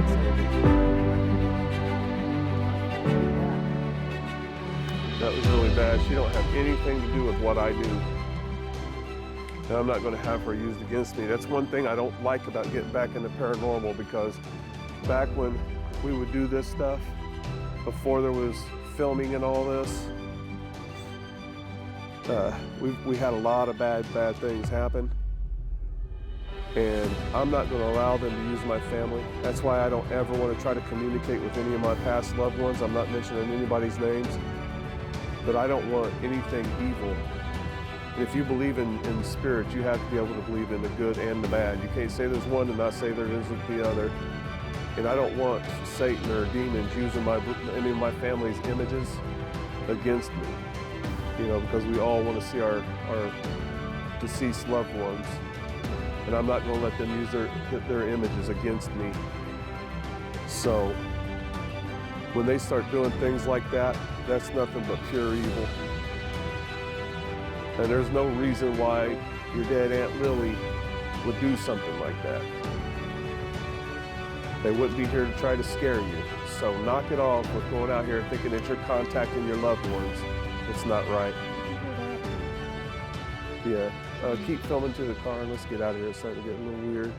bad, Sandy. That was really bad. She don't have anything to do with what I do. And I'm not going to have her used against me. That's one thing I don't like about getting back into paranormal, because back when we would do this stuff, before there was filming and all this, we had a lot of bad things happen. And I'm not going to allow them to use my family. That's why I don't ever want to try to communicate with any of my past loved ones. I'm not mentioning anybody's names, but I don't want anything evil. And if you believe in spirit, you have to be able to believe in the good and the bad. You can't say there's one and not say there isn't the other. And I don't want Satan or demons using any of my family's images against me. You know, because we all want to see our deceased loved ones. And I'm not going to let them use their images against me. So when they start doing things like that, that's nothing but pure evil. And there's no reason why your dead Aunt Lily would do something like that. They wouldn't be here to try to scare you. So knock it off with going out here thinking that you're contacting your loved ones. It's not right. Yeah, keep filming to the car and let's get out of here. It's starting to get a little weird.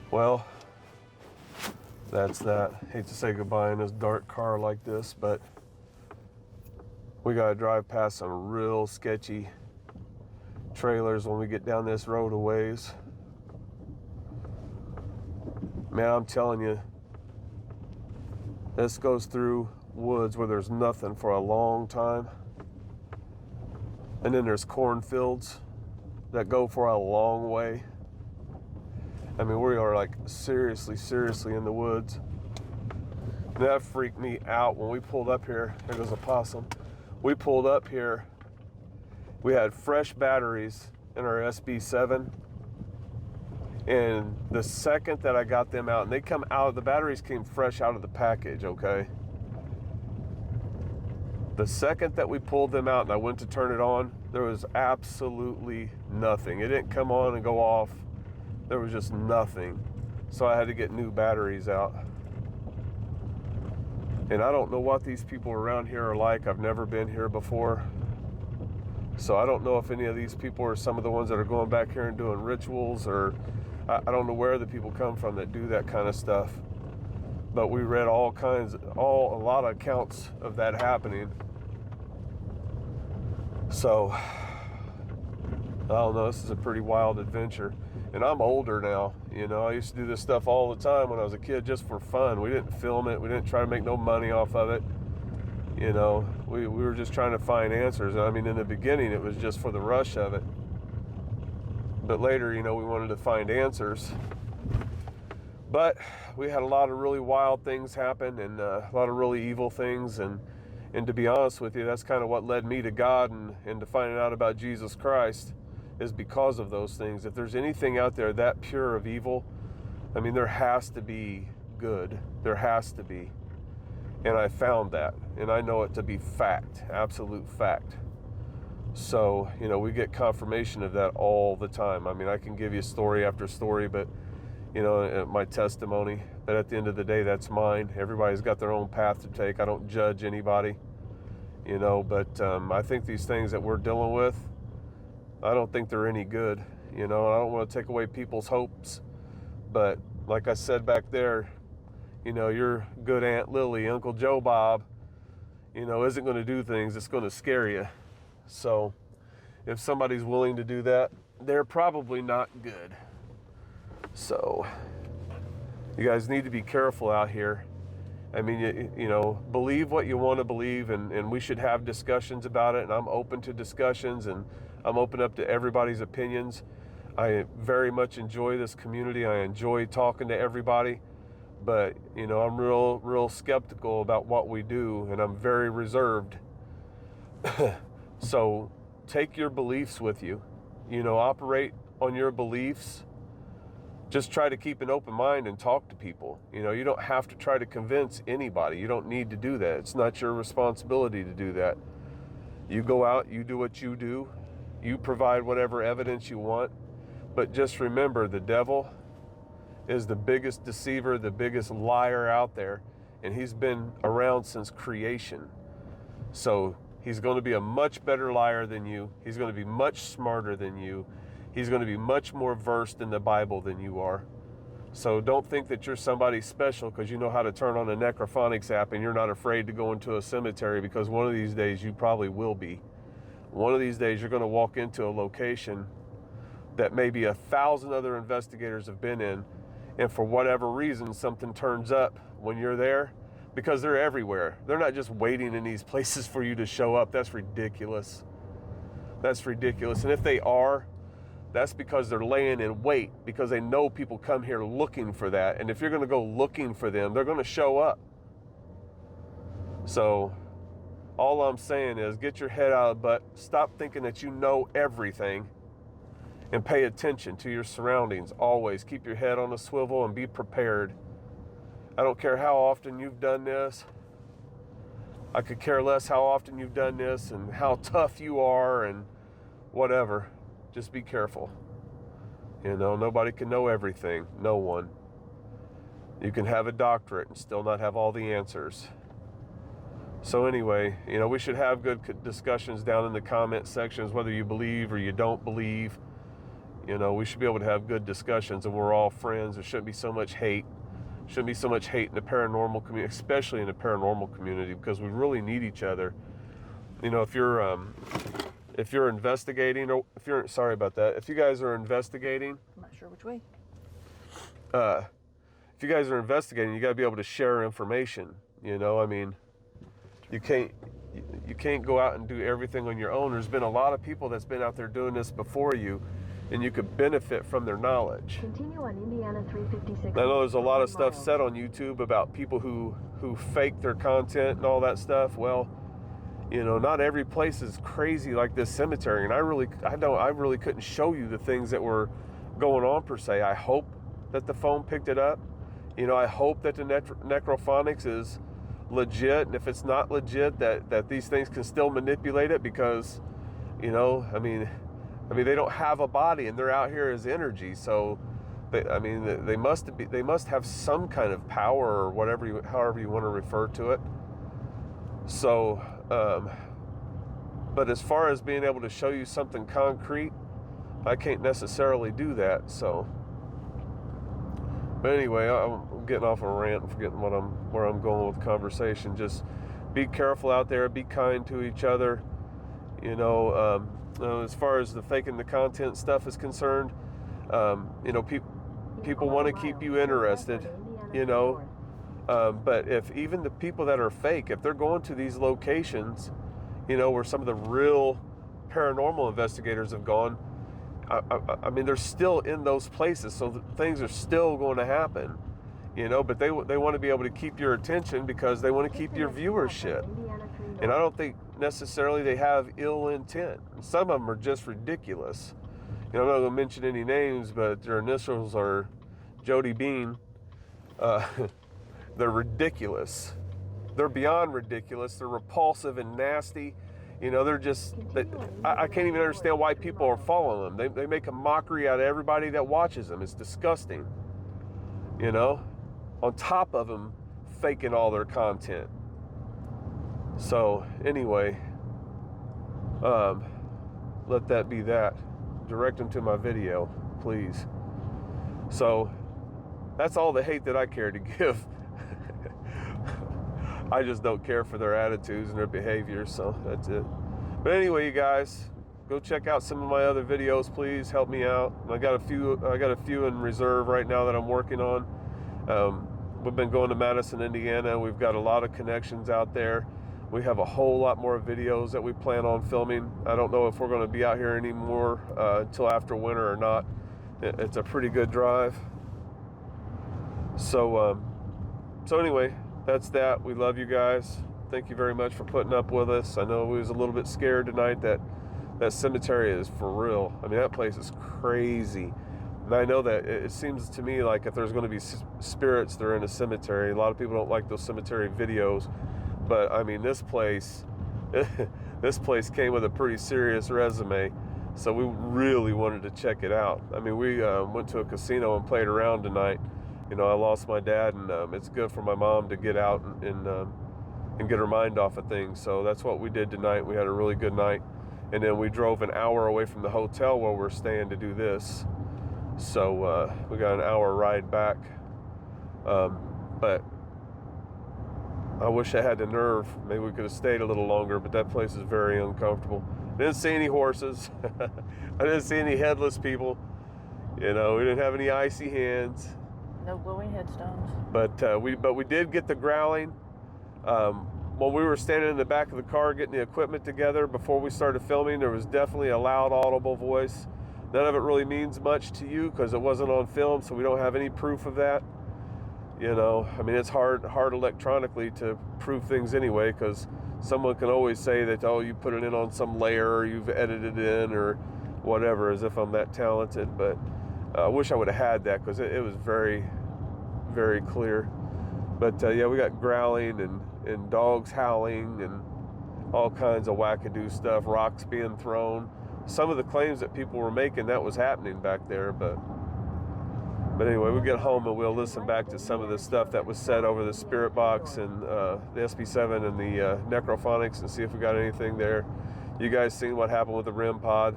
Well, that's that. Hate to say goodbye in this dark car like this, but we gotta drive past some real sketchy trailers when we get down this road a ways. Man, I'm telling you, this goes through woods where there's nothing for a long time. And then there's cornfields that go for a long way. I mean, we are like seriously in the woods. And that freaked me out when we pulled up here. There goes a possum. We pulled up here. We had fresh batteries in our SB7. And the second that I got them out, and they come out, the batteries came fresh out of the package, okay? The second that we pulled them out and I went to turn it on, there was absolutely nothing. It didn't come on and go off. There was just nothing. So I had to get new batteries out. And I don't know what these people around here are like. I've never been here before. So I don't know if any of these people are some of the ones that are going back here and doing rituals, or I don't know where the people come from that do that kind of stuff. But we read a lot of accounts of that happening. So, I don't know, this is a pretty wild adventure. And I'm older now, you know, I used to do this stuff all the time when I was a kid just for fun. We didn't film it, we didn't try to make no money off of it. You know, we were just trying to find answers. I mean, in the beginning, it was just for the rush of it. But later, you know, we wanted to find answers. But we had a lot of really wild things happen, and a lot of really evil things. And to be honest with you, that's kind of what led me to God and to finding out about Jesus Christ, is because of those things. If there's anything out there that pure of evil, I mean, there has to be good. There has to be. And I found that, and I know it to be fact, absolute fact. So, you know, we get confirmation of that all the time. I mean, I can give you story after story, but, you know, my testimony, but at the end of the day, that's mine. Everybody's got their own path to take. I don't judge anybody, you know, but I think these things that we're dealing with, I don't think they're any good. You know, I don't want to take away people's hopes, but like I said back there, you know, your good Aunt Lily, Uncle Joe Bob, you know, isn't going to do things that's going to scare you. So if somebody's willing to do that, they're probably not good. So you guys need to be careful out here. I mean, you know, believe what you want to believe, and we should have discussions about it. And I'm open to discussions, and I'm open up to everybody's opinions. I very much enjoy this community. I enjoy talking to everybody. But, you know, I'm real skeptical about what we do, and I'm very reserved. So take your beliefs with you, you know, operate on your beliefs. Just try to keep an open mind and talk to people. You know, you don't have to try to convince anybody. You don't need to do that. It's not your responsibility to do that. You go out, you do what you do, you provide whatever evidence you want. But just remember, the devil, is the biggest deceiver, the biggest liar out there, and he's been around since creation. So he's going to be a much better liar than you. He's going to be much smarter than you. He's going to be much more versed in the Bible than you are. So don't think that you're somebody special because you know how to turn on a necrophonics app and you're not afraid to go into a cemetery, because one of these days you probably will be. One of these days you're going to walk into a location that maybe 1,000 other investigators have been in, and for whatever reason something turns up when you're there, because they're everywhere. They're not just waiting in these places for you to show up. That's ridiculous. That's ridiculous. And if they are, that's because they're laying in wait, because they know people come here looking for that. And if you're going to go looking for them, they're going to show up. So all I'm saying is get your head out of the butt. Stop thinking that you know everything, and pay attention to your surroundings. Always keep your head on a swivel and be prepared. I don't care how often you've done this. I could care less how often you've done this and how tough you are and whatever. Just be careful. You know, nobody can know everything. No one. You can have a doctorate and still not have all the answers. So anyway, you know, we should have good discussions down in the comment sections, whether you believe or you don't believe. You know, we should be able to have good discussions, and we're all friends. There shouldn't be so much hate. Shouldn't be so much hate in the paranormal community, especially in the paranormal community, because we really need each other. You know, if you're investigating, or if you're, sorry about that, if you guys are investigating, I'm not sure which way. If you guys are investigating, you got to be able to share information. You know, I mean, you can't go out and do everything on your own. There's been a lot of people that's been out there doing this before you, and you could benefit from their knowledge. Continue on Indiana 356. I know there's a lot of stuff said on YouTube about people who fake their content and all that stuff. Well, you know, not every place is crazy like this cemetery, and I really couldn't show you the things that were going on per se. I hope that the phone picked it up. You know, I hope that the necrophonics is legit, and if it's not legit, that these things can still manipulate it, because, you know, I mean, they don't have a body and they're out here as energy. So, they must have some kind of power, or whatever, however you want to refer to it. So, but as far as being able to show you something concrete, I can't necessarily do that. So, but anyway, I'm getting off a rant and forgetting where I'm going with the conversation. Just be careful out there. Be kind to each other. You know, as far as the faking the content stuff is concerned, you know, people want to keep you interested, you know, but if even the people that are fake, if they're going to these locations, you know, where some of the real paranormal investigators have gone, I mean, they're still in those places, so things are still going to happen, you know, but they want to be able to keep your attention because they want to keep your viewership. And I don't think necessarily they have ill intent. Some of them are just ridiculous. You know, I'm not going to mention any names, but their initials are Jody Bean. They're ridiculous. They're beyond ridiculous. They're repulsive and nasty. You know, they're just, I can't even understand why people are following them. They make a mockery out of everybody that watches them. It's disgusting. You know, on top of them faking all their content. So anyway, let that be that. Direct them to my video, please. So that's all the hate that I care to give. I just don't care for their attitudes and their behaviors, so that's it. But anyway, you guys, go check out some of my other videos, please. Help me out. I got a few in reserve right now that I'm working on. We've been going to Madison, Indiana. We've got a lot of connections out there. We have a whole lot more videos that we plan on filming. I don't know if we're going to be out here anymore until after winter or not. It's a pretty good drive. So anyway, that's that. We love you guys. Thank you very much for putting up with us. I know we was a little bit scared tonight that cemetery is for real. I mean, that place is crazy. And I know that it seems to me like if there's going to be spirits, they're in a cemetery. A lot of people don't like those cemetery videos. But I mean, this place came with a pretty serious resume. So we really wanted to check it out. I mean, we went to a casino and played around tonight. You know, I lost my dad, and it's good for my mom to get out and get her mind off of things. So that's what we did tonight. We had a really good night. And then we drove an hour away from the hotel where we're staying to do this. So we got an hour ride back. But I wish I had the nerve. Maybe we could have stayed a little longer, but that place is very uncomfortable. Didn't see any horses. I didn't see any headless people. You know, we didn't have any icy hands. No glowing headstones. But we did get the growling. When we were standing in the back of the car getting the equipment together before we started filming, there was definitely a loud, audible voice. None of it really means much to you because it wasn't on film, so we don't have any proof of that. You know, I mean, it's hard electronically to prove things anyway, because someone can always say that, oh, you put it in on some layer, or you've edited it in, or whatever, as if I'm that talented. But I wish I would have had that, because it was very, very clear. But yeah, we got growling and dogs howling and all kinds of wackadoo stuff, rocks being thrown. Some of the claims that people were making, that was happening back there, but anyway, we get home and we'll listen back to some of the stuff that was said over the Spirit Box and the SB7 and the Necrophonics, and see if we got anything there. You guys seen what happened with the REM pod?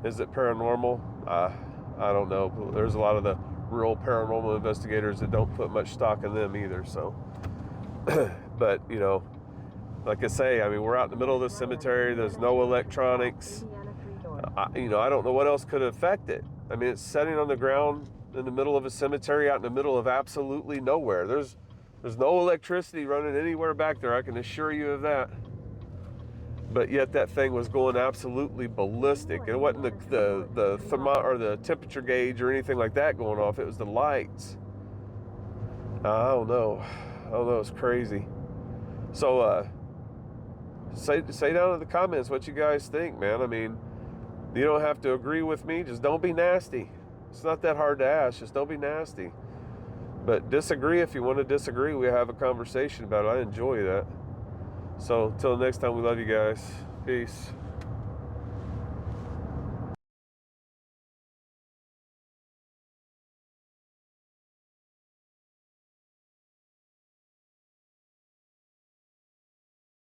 Is it paranormal? I don't know. There's a lot of the real paranormal investigators that don't put much stock in them either. So, but you know, like I say, I mean, we're out in the middle of the cemetery. There's no electronics. You know, I don't know what else could affect it. I mean, it's sitting on the ground in the middle of a cemetery, out in the middle of absolutely nowhere. There's no electricity running anywhere back there, I can assure you of that. But yet that thing was going absolutely ballistic. It wasn't the temperature gauge or anything like that going off. It was the lights. I don't know. It's crazy. So say down in the comments what you guys think, man. I mean, you don't have to agree with me. Just don't be nasty. It's not that hard to ask. Just don't be nasty. But disagree if you want to disagree. We have a conversation about it. I enjoy that. So until next time, we love you guys. Peace.